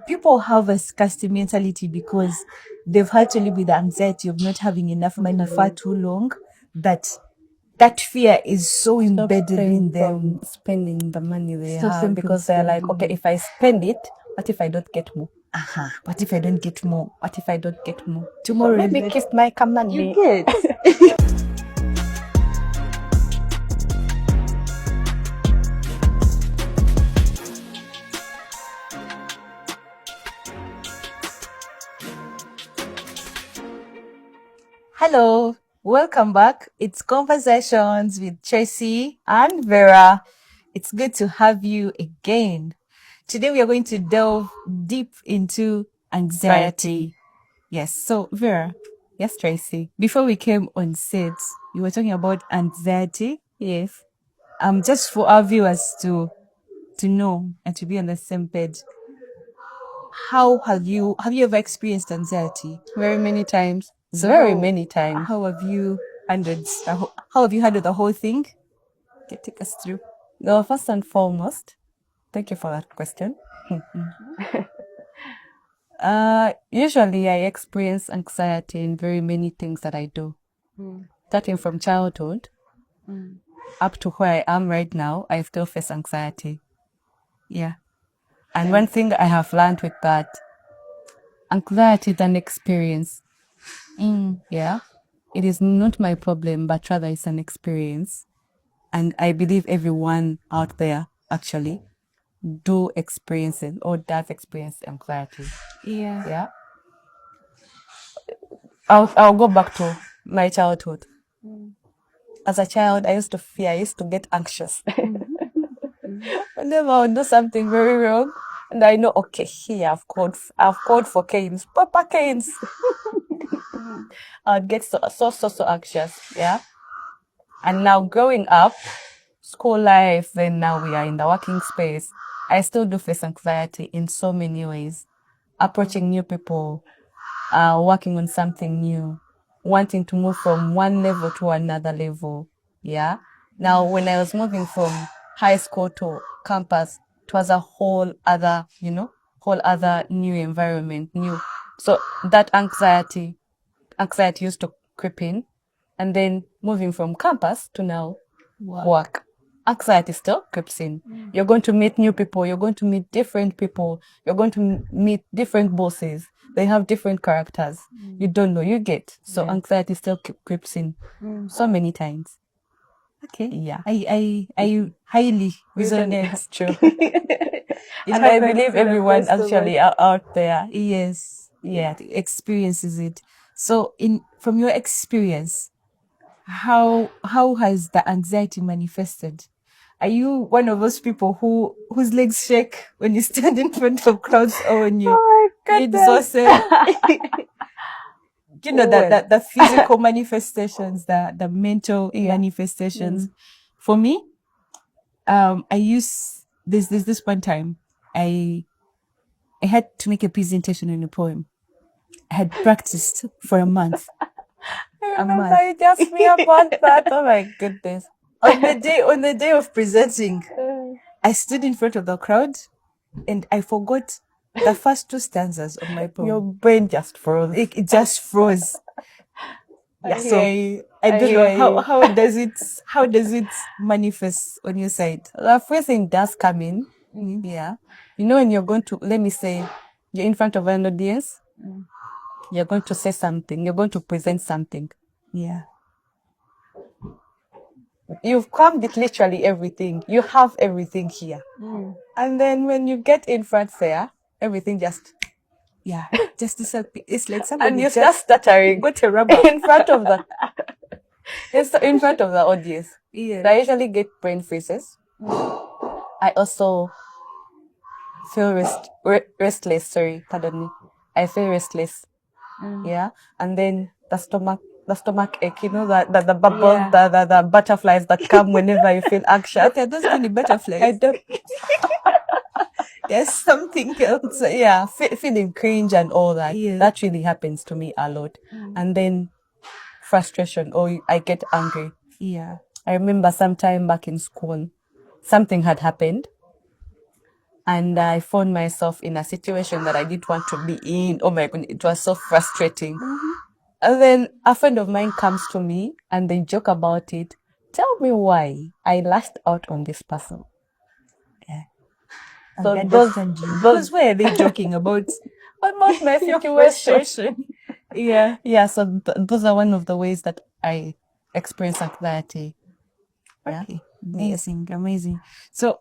people have a scarcity mentality because they've had to live with the anxiety of not having enough money for too long, that fear is so embedded in them. Spending the money they Stop them have, because from they're like, spending. okay, if I spend it, what if I don't get more? What if I don't get more? What if I don't get more? Tomorrow, Let me keep my money. you get. Hello, welcome back. It's Conversations with Tracy and Vera. It's good to have you again. Today we are going to delve deep into anxiety. Yes, so Vera, Yes, Tracy. before we came on set, you were talking about anxiety. Yes. Just for our viewers to know and to be on the same page. How have you ever experienced anxiety? Very many times. So Very many times. How have you handled the whole thing? Okay, take us through. Well, first and foremost, thank you for that question. Usually I experience anxiety in very many things that I do. Starting from childhood up to where I am right now, I still face anxiety. Yeah. And one thing I have learned with that, anxiety is an experience. Yeah. It is not my problem, but rather it's an experience. And I believe everyone out there actually do experience it or does experience anxiety. Yeah. Yeah. I'll go back to my childhood. As a child, I used to get anxious. Whenever I would do something very wrong, and I know, okay, here I've called for canes, proper canes. I'd get so anxious, yeah. And now growing up, school life, then now we are in the working space, I still do face anxiety in so many ways. Approaching new people, working on something new, wanting to move from one level to another level, yeah. Now, when I was moving from high school to campus, it was a whole other new environment, new. So that anxiety used to creep in. And then moving from campus to now work, anxiety still creeps in. You're going to meet new people. You're going to meet different people. You're going to meet different bosses. They have different characters. You don't know. You get. So anxiety still creeps in so many times. Okay. Yeah. I highly resonate. True. And I believe everyone actually out there. Yes. Yeah. Experiences it. So from your experience, how has the anxiety manifested? Are you one of those people whose legs shake when you stand in front of crowds or when you exhausted? The physical manifestations, the mental manifestations. For me, there's this one time I had to make a presentation on a poem. I had practiced for a month. I just me about that. Oh my goodness. On the day of presenting, I stood in front of the crowd and I forgot the first two stanzas of my poem. Your brain just froze. It just froze. Yeah, so I don't hear know you. how does it manifest on your side? The phrasing does come in. Yeah. You know, when you're going to, let me say, you're in front of an audience, you're going to say something, you're going to present something. Yeah. You've crammed it literally everything. You have everything here. And then when you get in front there, everything just disappear. It's like somebody and you start stuttering. got a rubber in front of the in front of the audience. Yeah. I usually get brain freezes. I also feel restless. Sorry, pardon me. I feel restless. Yeah, and then the stomach ache. You know that the bubbles, the butterflies that come whenever you feel anxious. Are those really butterflies? I don't. There's something else. Yeah, feeling cringe and all that. Yeah. That really happens to me a lot. And then frustration, or I get angry. Yeah. I remember sometime back in school, something had happened. and I found myself in a situation that I didn't want to be in. Oh my God, it was so frustrating. And then a friend of mine comes to me and they joke about it. Tell me why I lashed out on this person. I So understand you. Because why are they joking about about my your situation? frustration? Yeah. Yeah, so those are one of the ways that I experience anxiety. Yeah. Okay. Amazing. Amazing. So,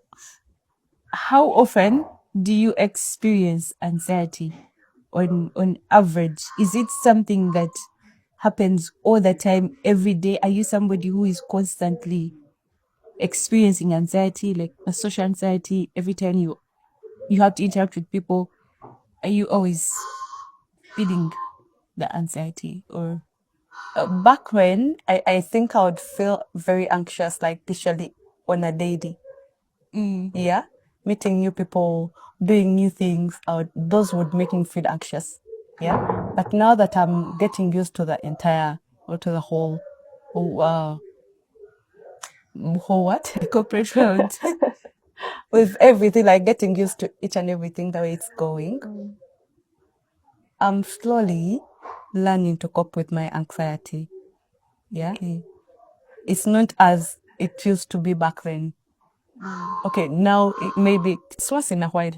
how often do you experience anxiety on average? Is it something that happens all the time, every day? Are you somebody who is constantly experiencing anxiety, like a social anxiety, every time you have to interact with people? Are you always feeling the anxiety? Or Back when I think I would feel very anxious, like literally on a daily. Yeah, meeting new people, doing new things, those would make me feel anxious. Yeah, but now that I'm getting used to the entire or to the whole, whole what? corporate world? With everything, like getting used to each and everything the way it's going, I'm slowly learning to cope with my anxiety. Yeah. Okay. It's not as it used to be back then. Okay, now maybe it's once in a while.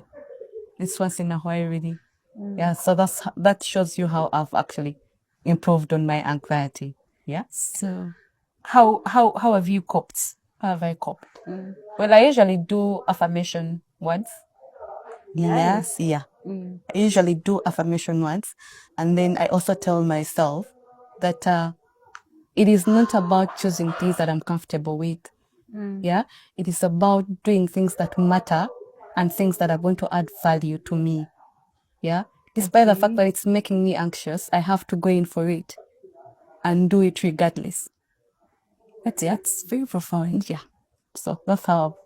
It's once in a while, really. Yeah, so that shows you how I've actually improved on my anxiety. Yeah. So, how have you coped? How have I coped? Well, I usually do affirmation words. Nice. Yeah. I usually do affirmation words, and then I also tell myself that it is not about choosing things that I'm comfortable with. Yeah, it is about doing things that matter and things that are going to add value to me. Yeah, despite the fact that it's making me anxious, I have to go in for it and do it regardless. That's very profound. Yeah, so that's how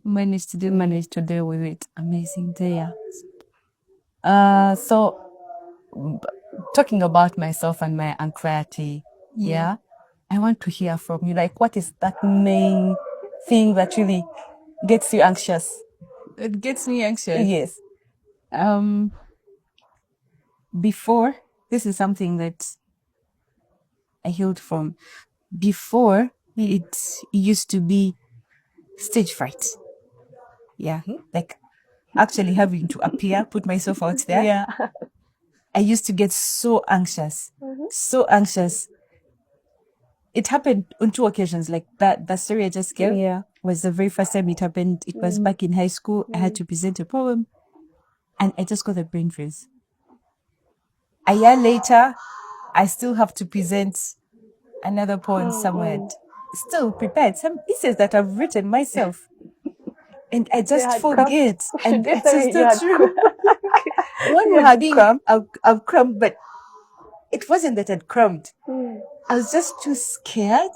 Managed to I do manage to deal with it. amazing there. So talking about myself and my anxiety, yeah, I want to hear from you. Like, what is that main thing that really gets you anxious? It gets me anxious. Yes. Before, this is something that I healed from. Before, it used to be stage fright. Yeah. Like actually having to appear, put myself out there. Yeah. I used to get so anxious. So anxious. It happened on two occasions. Like that story I just gave was the very first time it happened. It was back in high school. I had to present a poem and I just got a brain freeze. A year later, I still have to present another poem somewhere. Still prepared. Some pieces that I've written myself. And I just forget. And it's just not true. One would be I've crammed, but it wasn't that I'd crammed. I was just too scared.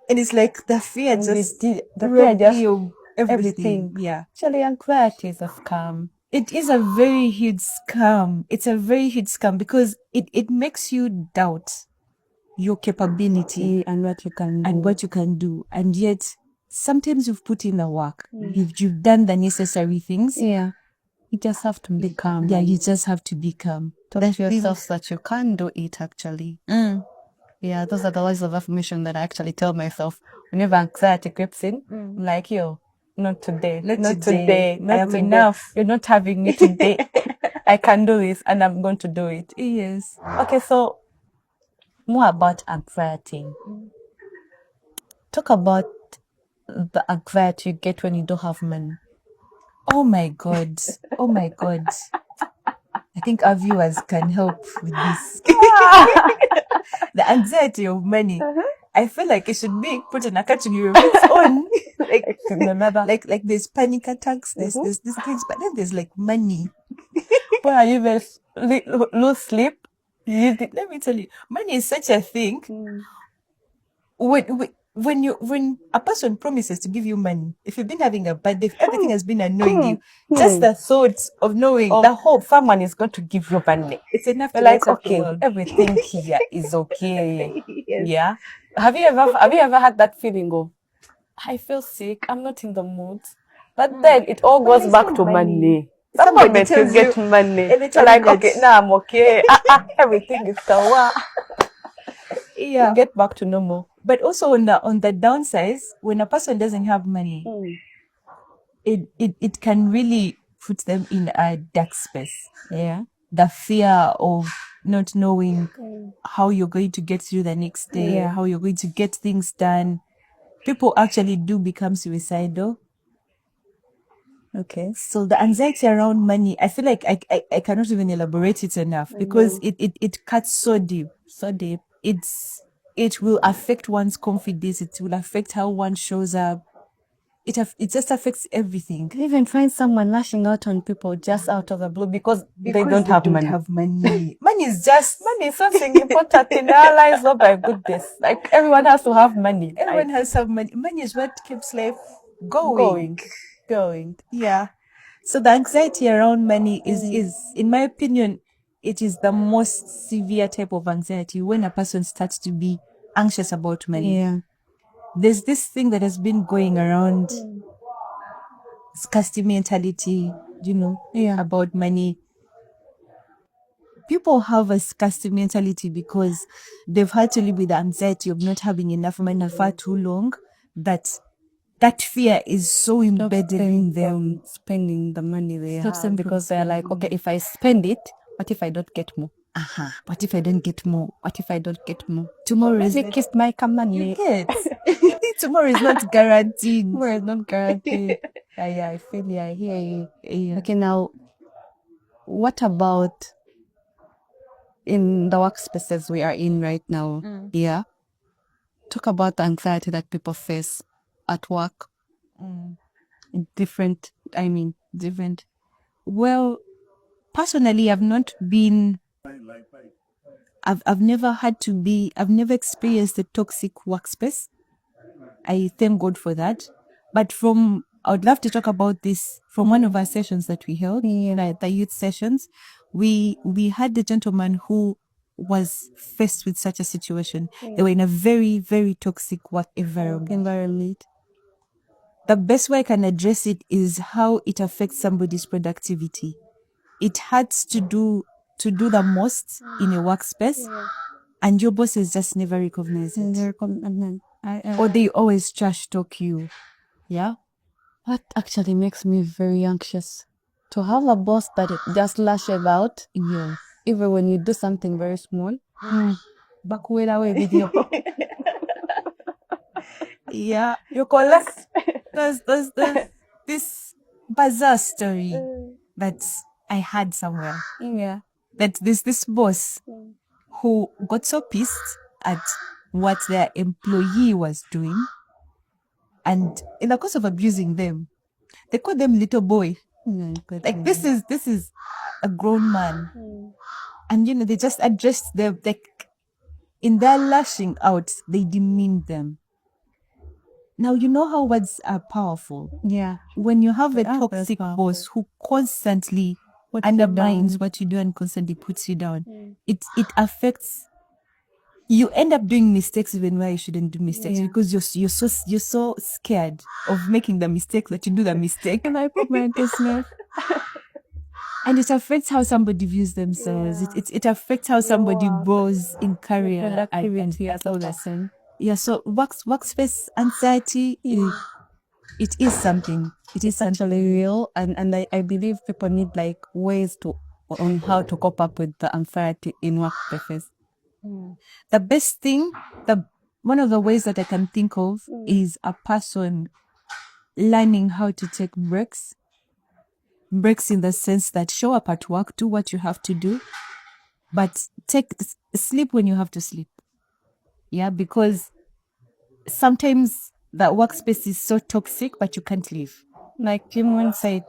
And it's like the fear just robbed me of everything. Yeah. Actually, anxiety is a scam. It is a very huge scam. It's a very huge scam because it makes you doubt your capability And what you can do. and what you can do. And yet sometimes you've put in the work. You've done the necessary things. Yeah. You just have to be calm. Yeah, you just have to be calm. Tell yourself that you can do it actually. Yeah, those are the words of affirmation that I actually tell myself whenever anxiety creeps in. I'm like, yo, not today. Not today. I am enough. You're not having me today. I can do this and I'm going to do it. Yes. Okay, so more about anxiety. Talk about the anxiety you get when you don't have money. Oh my God. Oh my God. I think our viewers can help with this. The anxiety of money. I feel like it should be put in a category of its own. like there's panic attacks, there's these things, but then there's like money. When you even lose sleep, Let me tell you, money is such a thing. When a person promises to give you money, if you've been having a bad day, if everything has been annoying you, just the thought of knowing the hope someone is going to give you money, it's enough to like, light up the okay, world. everything here is okay. Yeah. Have you ever had that feeling of, I feel sick, I'm not in the mood, But then it all But goes it's back not to money. money. The Somebody moment you tells get you money, you're anytime like, that- okay, now I'm okay. Everything is kawa. Yeah. Get back to normal. But also on the downside, when a person doesn't have money, it can really put them in a dark space. Yeah. The fear of not knowing how you're going to get through the next day, Yeah. how you're going to get things done. People actually do become suicidal. Okay. So the anxiety around money, I feel like I cannot even elaborate it enough because it cuts so deep. So deep. It will affect one's confidence. It will affect how one shows up. It just affects everything. You even find someone lashing out on people just out of the blue because they don't have money. Money is just Money is something important in our lives. Oh my goodness! Like everyone has to have money. Everyone has to have money. Money is what keeps life going. Yeah. So the anxiety around money is, in my opinion, it is the most severe type of anxiety when a person starts to be anxious about money. Yeah. There's this thing that has been going around, scarcity mentality, about money. People have a scarcity mentality because they've had to live with the anxiety of not having enough money for too long, that fear is so embedded in them. Spending the money they Stops have them because they're like, okay, if I spend it, what if I don't get more? What if I don't get more? What if I don't get more? Tomorrow is Maybe kiss my money. get. Tomorrow is not guaranteed. Tomorrow is not guaranteed. Yeah, I feel you. I hear you. Yeah. Okay, now, what about in the workspaces we are in right now? Yeah. Talk about the anxiety that people face at work. Different. Well, personally, I've not been. I've never experienced a toxic workspace. I thank God for that. But I would love to talk about this from one of our sessions that we held, the youth sessions. We had a gentleman who was faced with such a situation. They were in a very, very toxic work environment. The best way I can address it is how it affects somebody's productivity. It hurts to do the most in a workspace, and your bosses just never recognize it. Or they always trash talk you. Yeah. That actually makes me very anxious. To have a boss that just lashes out, even when you do something very small. Back away video. Yeah. You collect. There's this bizarre story that I had somewhere. Yeah. That there's this boss who got so pissed at what their employee was doing, and in the course of abusing them, they called them little boy. Like this is a grown man, and they just addressed them like in their lashing out, they demeaned them. Now you know how words are powerful. Yeah. When you have a toxic boss who constantly undermines what you do and constantly puts you down, it affects. You end up doing mistakes even where you shouldn't do mistakes because you're so scared of making the mistake that you do the mistake. And I put my business. And it affects how somebody views themselves. It affects how somebody grows in career and all that. Yeah, so workspace anxiety, it is something. It is actually real, and I believe people need like ways on how to cope up with the anxiety in workplaces. The best thing, one of the ways that I can think of is a person learning how to take breaks. Breaks in the sense that show up at work, do what you have to do, but sleep when you have to sleep. Yeah, because sometimes that workspace is so toxic, but you can't leave. Like Jim said,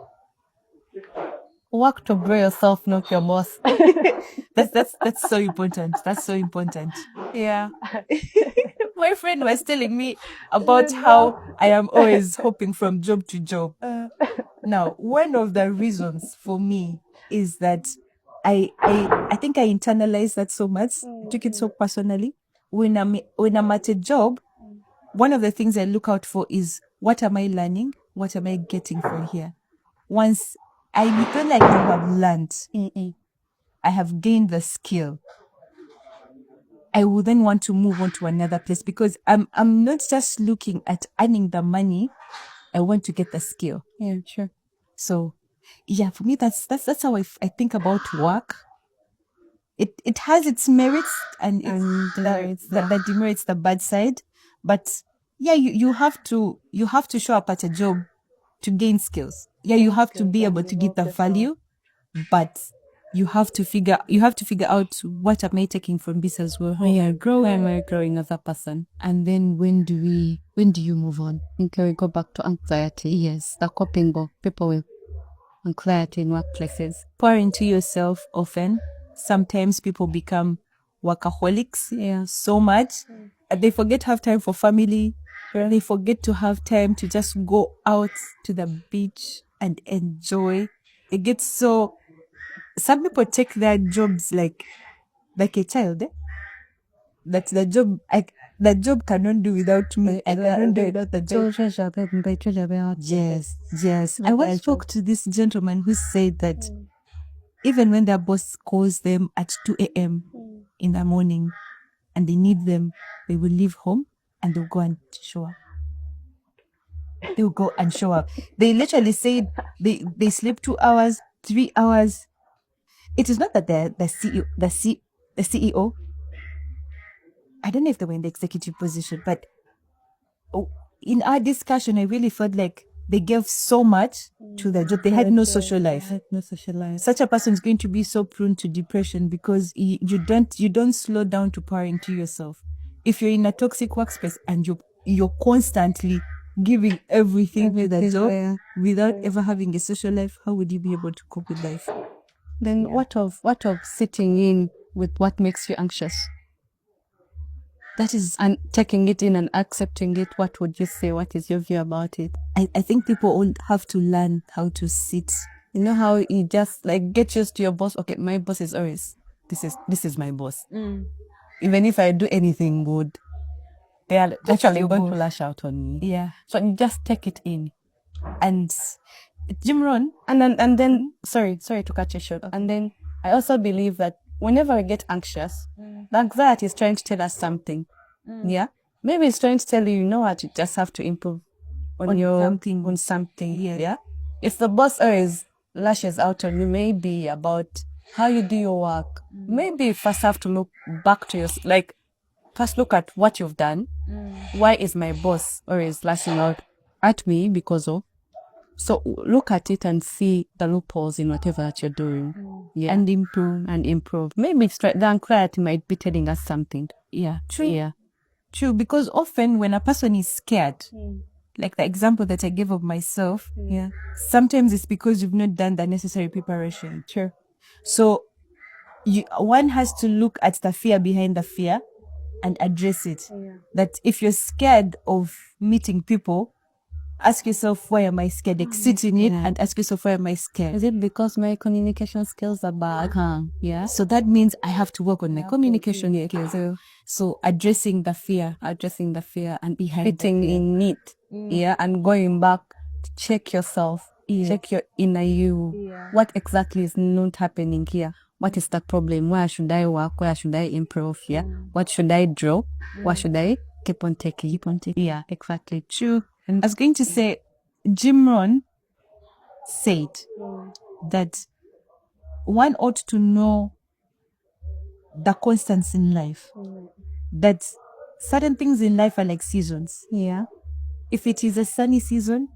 work to grow yourself, not your boss. That's so important. That's so important. Yeah. My friend was telling me about how I am always hopping from job to job. Now, one of the reasons for me is that I think I internalized that so much. I took it so personally. When I'm at a job, one of the things I look out for is what am I learning? what am I getting from here? Once I feel like I have learned, I have gained the skill, I will then want to move on to another place because I'm not just looking at earning the money. I want to get the skill. Yeah, sure. So, yeah, for me, that's how I think about work. It has its merits and the demerits, the bad side. But yeah, you have to show up at a job to gain skills. Yeah, you have to be able to give the value, but you have to figure out what am I taking from this as well. How am I growing as a person? And then when do you move on? Okay, we go back to anxiety. Yes, the coping of people with anxiety in workplaces. Pour into yourself often. Sometimes people become workaholics so much. They forget to have time for family. They forget to have time to just go out to the beach and enjoy. It gets so... Some people take their jobs like a child. That the job cannot do without me. I cannot do without the job. Yes. I once spoke to this gentleman who said that even when their boss calls them at 2 a.m. in the morning and they need them, they will leave home and they'll go and show up. They'll go and show up. They literally said they sleep 2 hours, 3 hours. It is not that they're the CEO. I don't know if they were in the executive position, but in our discussion, I really felt like they gave so much to their job. They had no social life. Such a person is going to be so prone to depression because you don't slow down to pour into yourself. If you're in a toxic workspace and you're constantly giving everything to the job without ever having a social life, how would you be able to cope with life? Then what of sitting in with what makes you anxious? That is, and taking it in and accepting it. What would you say? What is your view about it? I think people all have to learn how to sit. You know how you just like get used to your boss. Okay, my boss is always this is my boss. Even if I do anything good, they are actually going to lash out on me. Yeah. So you just take it in. And Jim Ron, and then sorry to cut you short. Okay. And then I also believe that whenever we get anxious, the anxiety is trying to tell us something. Yeah. Maybe it's trying to tell you know what, you just have to improve on something. Yeah. If the boss always lashes out on you, maybe about how you do your work, maybe you first have to look back to your, like, first look at what you've done. Why is my boss always lashing out at me because of? So look at it and see the loopholes in whatever that you're doing. Yeah. And improve. Maybe the anxiety might be telling us something. Yeah. True. Yeah. True. Because often when a person is scared, like the example that I gave of myself, sometimes it's because you've not done the necessary preparation. True. So one has to look at the fear behind the fear and address it. That if you're scared of meeting people, ask yourself, why am I scared? Sit in it and ask yourself, why am I scared? Is it because my communication skills are bad? Yeah. So that means I have to work on my communication skills. So addressing the fear and fitting in it. Yeah. And going back to check yourself, check your inner you. What exactly is not happening here? What is the problem? Where should I work? Where should I improve? Yeah. What should I draw? What should I keep on taking? Yeah, exactly. True. And I was going to say, Jim Ron said that one ought to know the constants in life. That certain things in life are like seasons. Yeah. If it is a sunny season,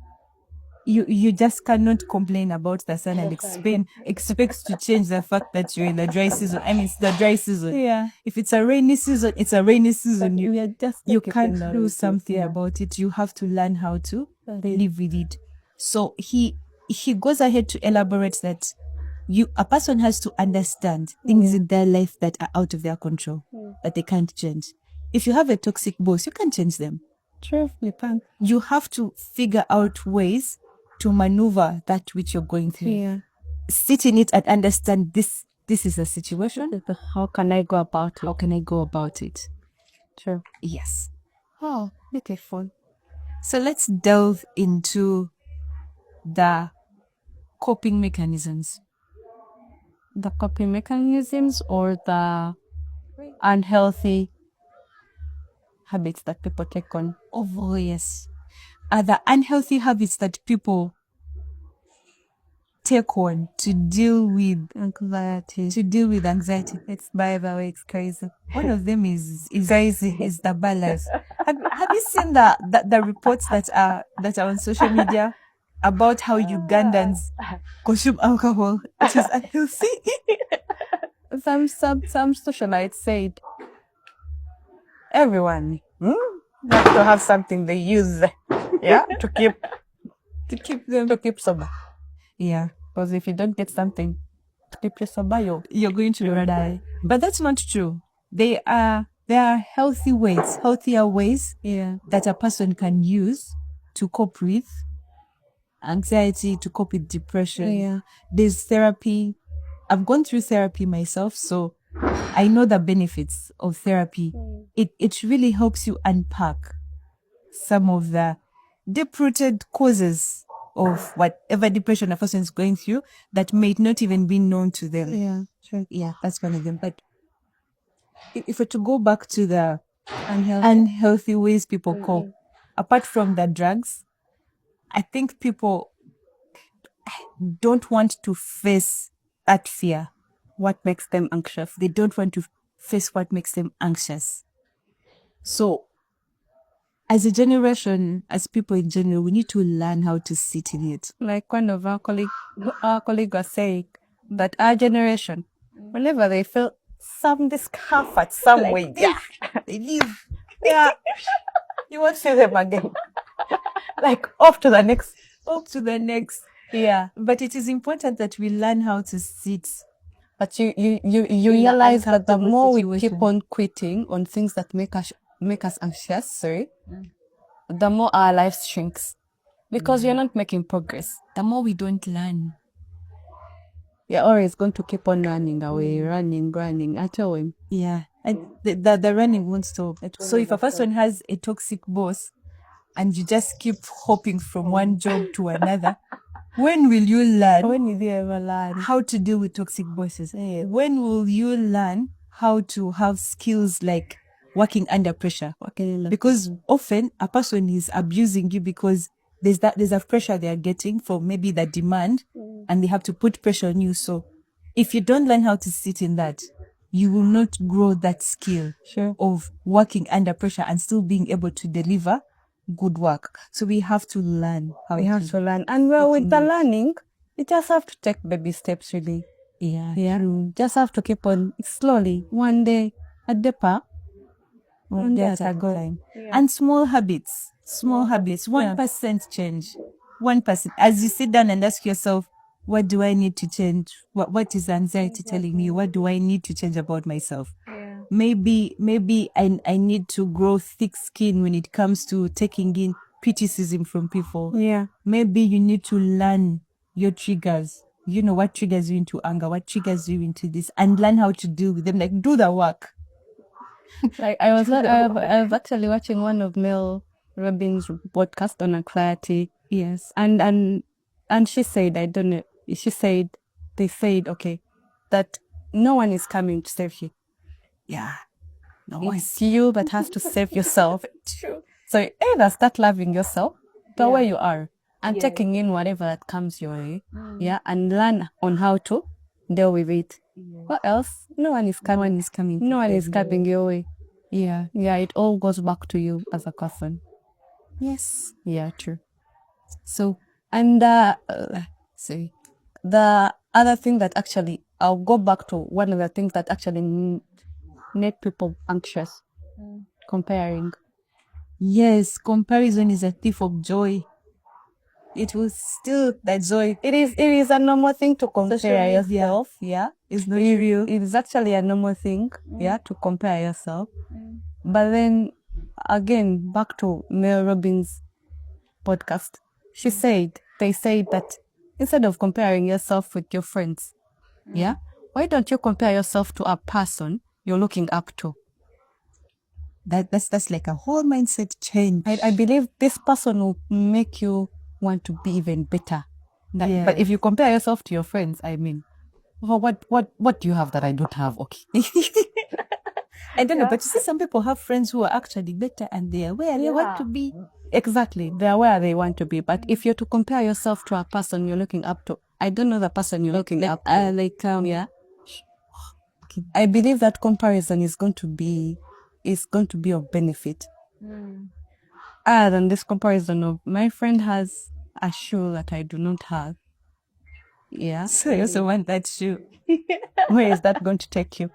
you just cannot complain about the sun and expect to change the fact that you're in the dry season. I mean, it's the dry season. Yeah. If it's a rainy season, it's a rainy season. You can't do something about it. You have to learn how to live with it. So he goes ahead to elaborate that a person has to understand things in their life that are out of their control, that they can't change. If you have a toxic boss, you can't change them. True, you can't. You have to figure out ways to maneuver that which you're going through. Yeah. Sit in it and understand this is a situation. How can I go about it? True. Yes. Oh, beautiful. So let's delve into the coping mechanisms? The coping mechanisms or the unhealthy habits that people take on? Oh, yes. Are the unhealthy habits that people take on to deal with Anxiety. anxiety? It's, by the way, it's crazy. One of them is Crazy. the balance. Have you seen the reports that are on social media about how Ugandans consume alcohol, which is unhealthy? Some socialites said everyone has to have something they use, to keep sober. Yeah, Because if you don't get something to keep you sober, you're going to die. But that's not true. There are healthier ways that a person can use to cope with anxiety, to cope with depression. Yeah. There's therapy. I've gone through therapy myself, so I know the benefits of therapy. It really helps you unpack some of the deep-rooted causes of whatever depression a person is going through that may not even be known to them. Yeah, sure. Yeah, that's one of them. But if we're to go back to the unhealthy ways people cope, apart from the drugs, I think people don't want to face that fear. What makes them anxious? They don't want to face what makes them anxious. So, as a generation, as people in general, we need to learn how to sit in it. Like one of our colleague was saying that our generation, whenever they feel some discomfort some way, They leave. you won't see them again. Like off to the next. Yeah. But it is important that we learn how to sit. But you realize that the more we situation. keep on quitting on things that make us anxious, the more our lives shrinks. Because you're not making progress. The more we don't learn. You're always going to keep on running away, running until when. Yeah. And the running won't stop. So if a person has a toxic boss and you just keep hopping from one job to another, when will you learn? When will you ever learn how to deal with toxic bosses? When will you learn how to have skills like working under pressure? Because often a person is abusing you because there's a pressure they are getting for maybe the demand, and they have to put pressure on you. So if you don't learn how to sit in that, you will not grow that skill of working under pressure and still being able to deliver good work. So we have to learn how to learn. And with the learning, you just have to take baby steps, really. Yeah. Just have to keep on slowly, one day at the park, one day at a time. And small habits, 1% change. 1%. As you sit down and ask yourself, what do I need to change? What is anxiety telling me? What do I need to change about myself? Maybe I need to grow thick skin when it comes to taking in criticism from people. Yeah. Maybe you need to learn your triggers. You know what triggers you into anger, what triggers you into this, and learn how to deal with them. Like, do the work. Like I was actually watching one of Mel Robbins' podcast on anxiety. Yes. And she said, I don't know, they said, okay, that no one is coming to save you. Yeah. It's you that has to save yourself. True. So either start loving yourself the way you are and taking in whatever that comes your way. And learn on how to deal with it. What else? No one is coming. No one is coming your way. Yeah, it all goes back to you as a person. Yes. Yeah, true. So, and the other thing that actually, I'll go back to one of the things that actually make people anxious. Comparing. Yes, comparison is a thief of joy. It will steal that joy. It is a normal thing to compare yourself. It's not real. It is actually a normal thing, to compare yourself. But then again, back to Mel Robbins' podcast, they said that instead of comparing yourself with your friends, why don't you compare yourself to a person you're looking up to? That's like a whole mindset change. I believe this person will make you want to be even better But if you compare yourself to your friends, I mean, oh, what do you have that I don't have? Okay. I don't know, but you see, some people have friends who are actually better and they are where they want to be. Exactly. They are where they want to be. But if you're to compare yourself to a person you're looking up to, I don't know the person you're looking up to. Yeah. I believe that comparison is going to be of benefit. Other than this comparison of my friend has a shoe that I do not have. Yeah. So you also want that shoe. Where is that going to take you?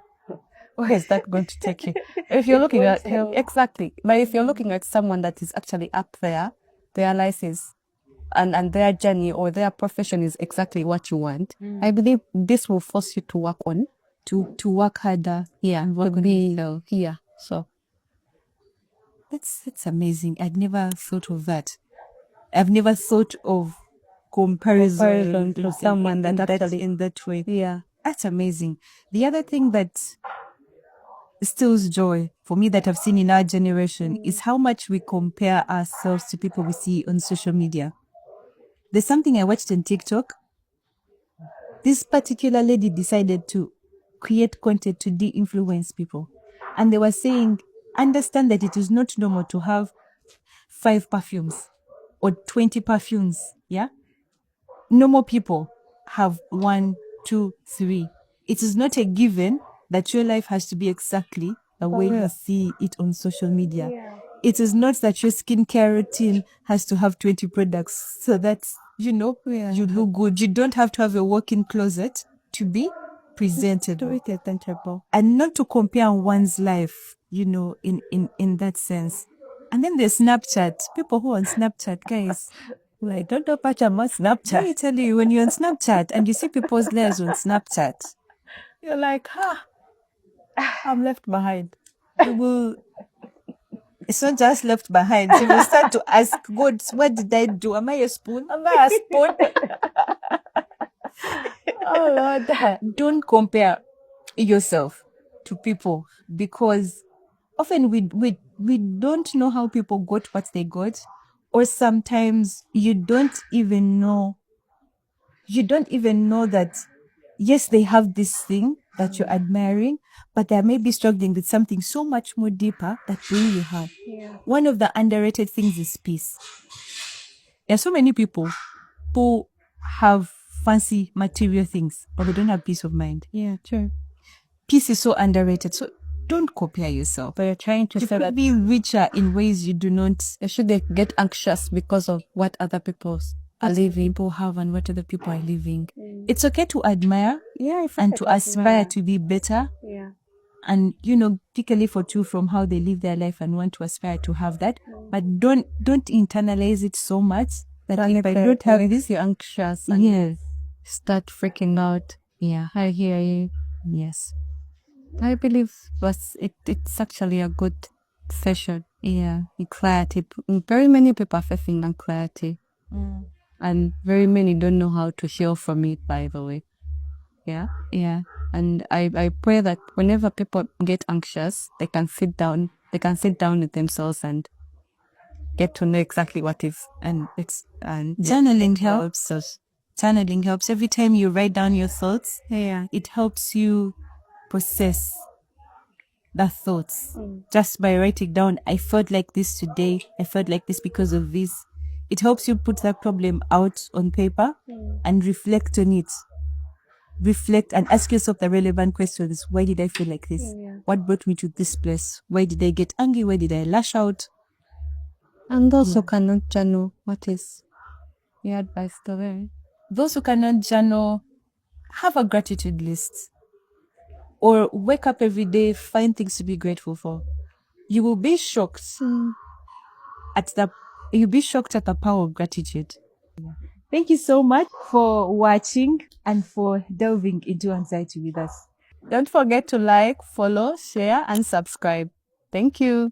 Where is that going to take you? If you're looking at exactly, but if you're looking at someone that is actually up there, their life is and their journey or their profession is exactly what you want. I believe this will force you to work on to work harder. Yeah, to be here. So That's amazing. I'd never thought of that. I've never thought of comparison to someone that actually in that way. yeah. That's amazing. The other thing that steals joy for me that I've seen in our generation is how much we compare ourselves to people we see on social media. There's something I watched on TikTok. This particular lady decided to create content to de-influence people. And they were saying, understand that it is not normal to have 5 perfumes or 20 perfumes. Yeah. Normal people have 1, 2, 3. It is not a given that your life has to be exactly the way you see it on social media. It is not that your skincare routine has to have 20 products so that, you look good. You don't have to have a walk-in closet to be presentable. And not to compare one's life, in that sense. And then there's Snapchat. People who are on Snapchat, guys. Well, I don't know much about Snapchat. Let me tell you, when you're on Snapchat and you see people's lives on Snapchat, you're like, I'm left behind. You will, it's not just left behind. You will start to ask, God, what did I do? Am I a spoon? Am I a spoon? Oh, Lord. Don't compare yourself to people because often we don't know how people got what they got, or sometimes you don't even know that yes, they have this thing that you're admiring, but they may be struggling with something so much more deeper that they really have. One of the underrated things is peace. There are so many people who have fancy material things, but they don't have peace of mind. Yeah, true. Peace is so underrated. So don't compare yourself. But you're trying to You say could that be richer in ways you do not. you should get anxious because of what other people are living. People have and what other people are living. It's okay to admire Yeah, and to aspire to be better. Yeah. And take a leaf or two from how they live their life and want to aspire to have that. But don't internalize it so much that if I don't have this, you're anxious and yes, start freaking out. Yeah, I hear you. yes, I believe it's actually a good session. yeah, Clarity. Very many people are facing anxiety. And very many don't know how to heal from it, by the way. Yeah. yeah. And I pray that whenever people get anxious, they can sit down with themselves and get to know exactly what is and Journaling helps us. Channeling helps. Every time you write down your thoughts, it helps you process the thoughts. Just by writing down, I felt like this today, I felt like this because of this. It helps you put that problem out on paper and reflect on it. Reflect and ask yourself the relevant questions. Why did I feel like this? What brought me to this place? Why did I get angry? Why did I lash out? And those who cannot journal, what is your advice to them? Those who cannot journal, have a gratitude list. Or wake up every day, find things to be grateful for. You will be shocked at the power of gratitude. Thank you so much for watching and for delving into anxiety with us. Don't forget to like, follow, share, and subscribe. Thank you.